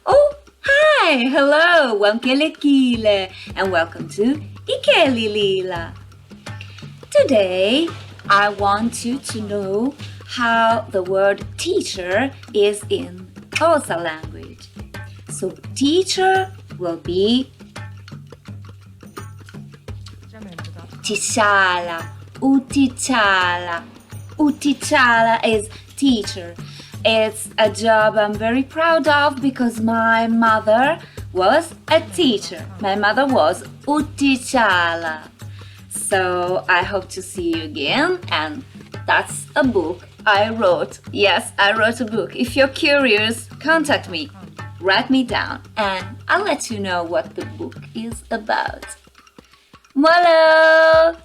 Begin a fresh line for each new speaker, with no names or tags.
Oh, hi! Hello! Wankele and welcome to IkelimLila. Today, I want you to know how the word teacher is in Xhosa language. So, teacher will be Tishala, Utichala. Utichala is teacher. It's a job I'm very proud of because my mother was a teacher. My mother was Utichala. So I hope to see you again, and that's a book I wrote. Yes, I wrote a book. If you're curious, contact me. Write me down and I'll let you know what the book is about. Malo!